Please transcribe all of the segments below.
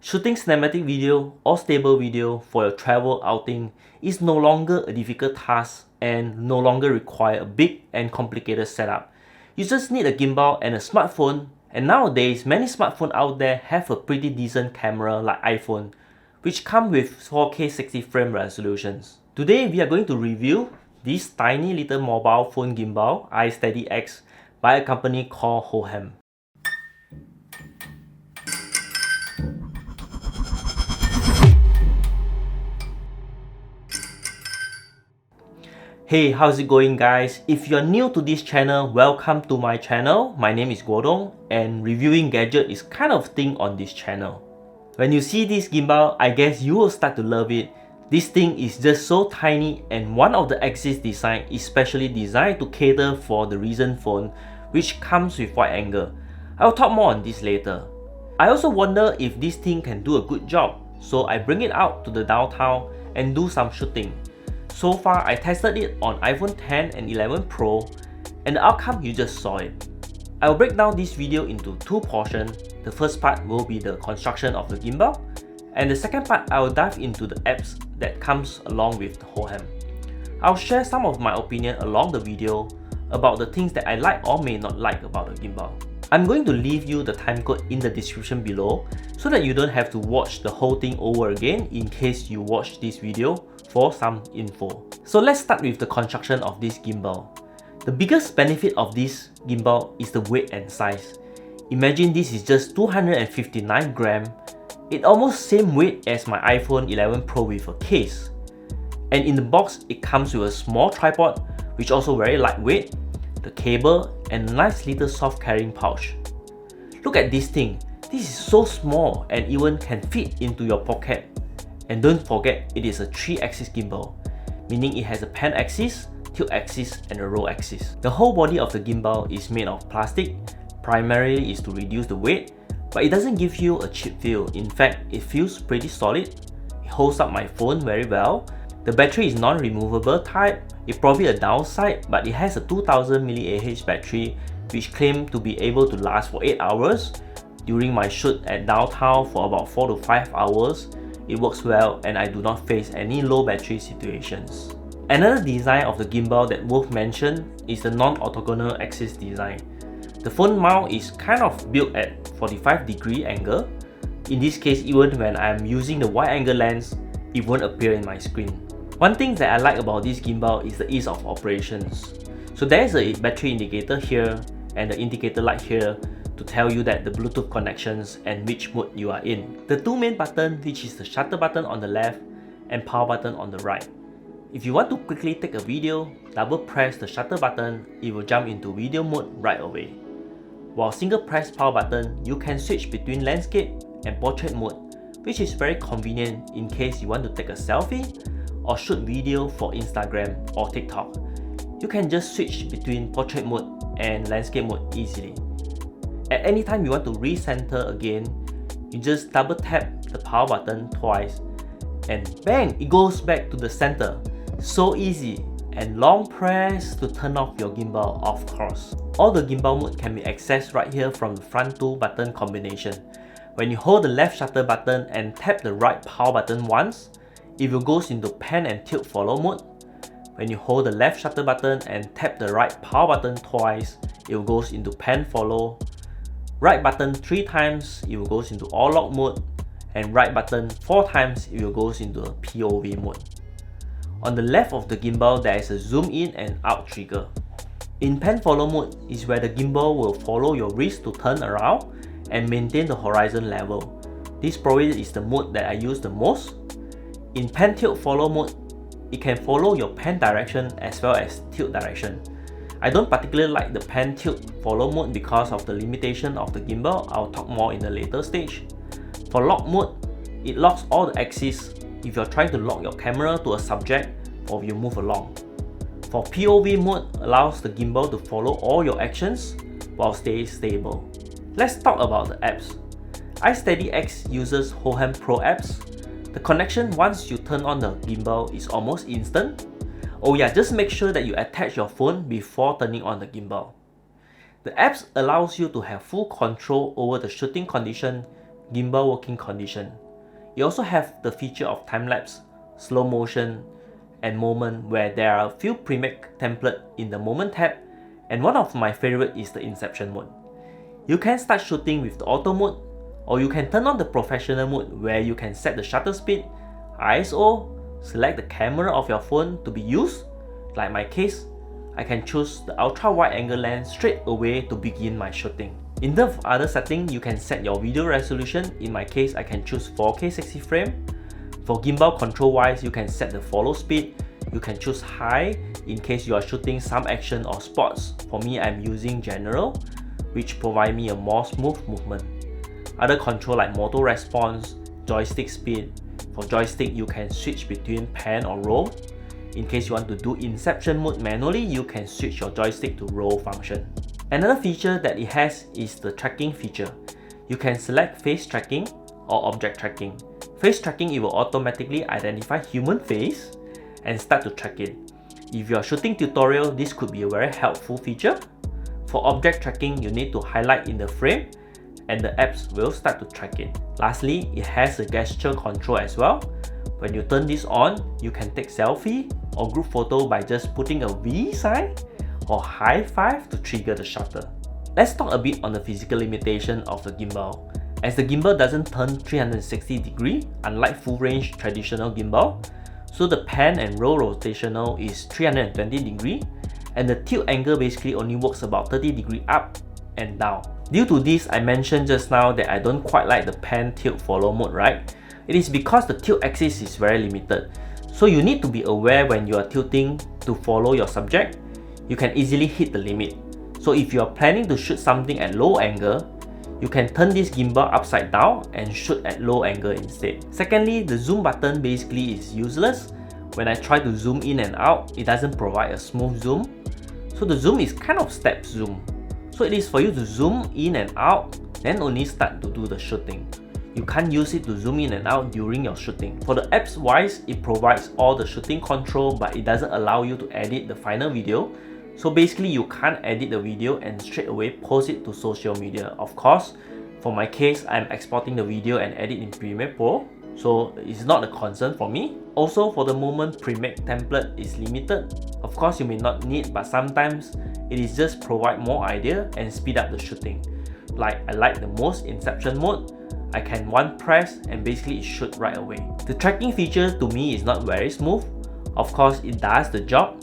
Shooting cinematic video or stable video for your travel outing is no longer a difficult task and no longer require a big and complicated setup. You just need a gimbal and a smartphone, and nowadays many smartphones out there have a pretty decent camera like iPhone, which come with 4K 60 frame resolutions. Today we are going to review this tiny little mobile phone gimbal iSteady X by a company called Hohem. Hey, how's it going guys? If you're new to this channel, welcome to my channel. My name is Guodong and reviewing gadget is kind of thing on this channel. When you see this gimbal, I guess you will start to love it. This thing is just so tiny, and one of the Axis design is specially designed to cater for the recent phone, which comes with wide angle. I'll talk more on this later. I also wonder if this thing can do a good job, so I bring it out to the downtown and do some shooting. So far, I tested it on iPhone X and 11 Pro, and the outcome you just saw it. I will break down this video into two portions. The first part will be the construction of the gimbal, and the second part I will dive into the apps that comes along with the Hohem. I'll share some of my opinion along the video about the things that I like or may not like about the gimbal. I'm going to leave you the timecode in the description below so that you don't have to watch the whole thing over again in case you watch this video for some info. So let's start with the construction of this gimbal. The biggest benefit of this gimbal is the weight and size. Imagine this is just 259 grams. It's almost same weight as my iPhone 11 Pro with a case. And in the box, it comes with a small tripod, which also very lightweight, the cable, and a nice little soft carrying pouch. Look at this thing. This is so small and even can fit into your pocket. And don't forget, it is a 3-axis gimbal, meaning it has a pan axis, tilt axis, and a roll axis. The whole body of the gimbal is made of plastic. Primarily is to reduce the weight, but it doesn't give you a cheap feel. In fact, it feels pretty solid. It holds up my phone very well. The battery is non-removable type. It's probably a downside, but it has a 2000 mAh battery, which claims to be able to last for 8 hours. During my shoot at downtown for about 4 to 5 hours, it works well and I do not face any low battery situations. Another design of the gimbal that worth mention is the non-orthogonal axis design. The phone mount is kind of built at 45-degree angle. In this case, even when I am using the wide angle lens, it won't appear in my screen. One thing that I like about this gimbal is the ease of operations. So there is a battery indicator here and the indicator light here to tell you that the Bluetooth connections and which mode you are in. The two main buttons, which is the shutter button on the left and power button on the right. If you want to quickly take a video, double press the shutter button, it will jump into video mode right away. While single press power button, you can switch between landscape and portrait mode, which is very convenient in case you want to take a selfie or shoot video for Instagram or TikTok. You can just switch between portrait mode and landscape mode easily. At any time you want to recenter again, you just double tap the power button twice and bang, it goes back to the center. So easy. And long press to turn off your gimbal, of course. All the gimbal mode can be accessed right here from the front two button combination. When you hold the left shutter button and tap the right power button once, it will go into pan and tilt follow mode. When you hold the left shutter button and tap the right power button twice, it will go into pan follow. Right button 3 times, it will go into all lock mode, and right button 4 times, it will go into a POV mode. On the left of the gimbal, there is a zoom in and out trigger. In pan follow mode is where the gimbal will follow your wrist to turn around and maintain the horizon level. This probably is the mode that I use the most. In pan tilt follow mode, it can follow your pan direction as well as tilt direction. I don't particularly like the pan tilt follow mode because of the limitation of the gimbal. I'll talk more in the later stage. For lock mode, it locks all the axes if you're trying to lock your camera to a subject or you move along. For POV mode, allows the gimbal to follow all your actions while staying stable. Let's talk about the apps. iSteady X uses Hohem Pro apps. The connection once you turn on the gimbal is almost instant. Oh yeah, just make sure that you attach your phone before turning on the gimbal. The apps allows you to have full control over the shooting condition gimbal working condition. You also have the feature of time-lapse, slow motion, and moment, where there are a few pre-made templates in the moment tab, and one of my favorite is the inception mode. You can start shooting with the auto mode, or you can turn on the professional mode where you can set the shutter speed, ISO, select the camera of your phone to be used. Like my case, I can choose the ultra wide angle lens straight away to begin my shooting. In terms of other settings, you can set your video resolution. In my case, I can choose 4K 60 frame. For gimbal control wise, you can set the follow speed. You can choose high in case you are shooting some action or sports. For me, I'm using general, which provide me a more smooth movement. Other control like motor response, joystick speed. For joystick, you can switch between pan or roll. In case you want to do inception mode manually, you can switch your joystick to roll function. Another feature that it has is the tracking feature. You can select face tracking or object tracking. Face tracking, it will automatically identify human face and start to track it. If you are shooting tutorial, this could be a very helpful feature. For object tracking, you need to highlight in the frame and the apps will start to track it. Lastly, it has a gesture control as well. When you turn this on, you can take selfie or group photo by just putting a V sign or high five to trigger the shutter. Let's talk a bit on the physical limitation of the gimbal. As the gimbal doesn't turn 360 degrees, unlike full range traditional gimbal, so the pan and roll rotational is 320 degrees, and the tilt angle basically only works about 30 degrees up and down. Due to this, I mentioned just now that I don't quite like the pan tilt follow mode, right? It is because the tilt axis is very limited. So you need to be aware when you are tilting to follow your subject. You can easily hit the limit. So if you are planning to shoot something at low angle, you can turn this gimbal upside down and shoot at low angle instead. Secondly, the zoom button basically is useless. When I try to zoom in and out, it doesn't provide a smooth zoom. So the zoom is kind of step zoom. So it is for you to zoom in and out, then only start to do the shooting. You can't use it to zoom in and out during your shooting. For the apps wise, it provides all the shooting control, but it doesn't allow you to edit the final video. So basically, you can't edit the video and straight away post it to social media. Of course, for my case, I'm exporting the video and edit in Premiere Pro, so it's not a concern for me. Also, for the moment, pre-made template is limited. Of course, you may not need, but sometimes it is just provide more idea and speed up the shooting. Like I like the most inception mode. I can one press and basically it shoot right away. The tracking feature to me is not very smooth. Of course, it does the job.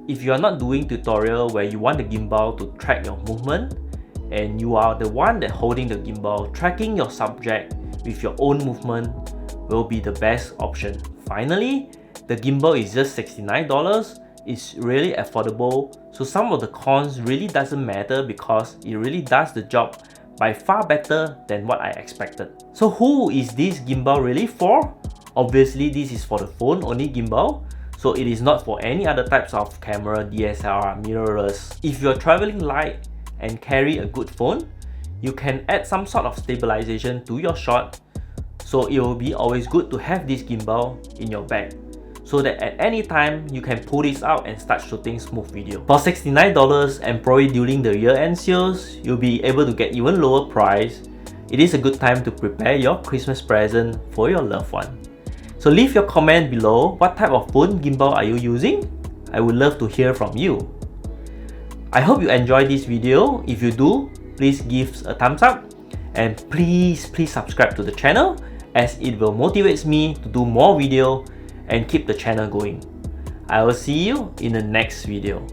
If you are not doing tutorial where you want the gimbal to track your movement and you are the one that holding the gimbal, tracking your subject with your own movement will be the best option. Finally, the gimbal is just $69. It's really affordable, so some of the cons really doesn't matter because it really does the job by far better than what I expected. So who is this gimbal really for? Obviously, this is for the phone only gimbal, so it is not for any other types of camera, DSLR, mirrorless. If you're traveling light and carry a good phone, you can add some sort of stabilization to your shot, so it will be always good to have this gimbal in your bag, so that at any time you can pull this out and start shooting smooth video. For $69 and probably during the year-end sales, you'll be able to get even lower price. It is a good time to prepare your Christmas present for your loved one. So leave your comment below, what type of phone gimbal are you using? I would love to hear from you. I hope you enjoyed this video. If you do, please give a thumbs up and please subscribe to the channel, as it will motivate me to do more video and keep the channel going. I will see you in the next video.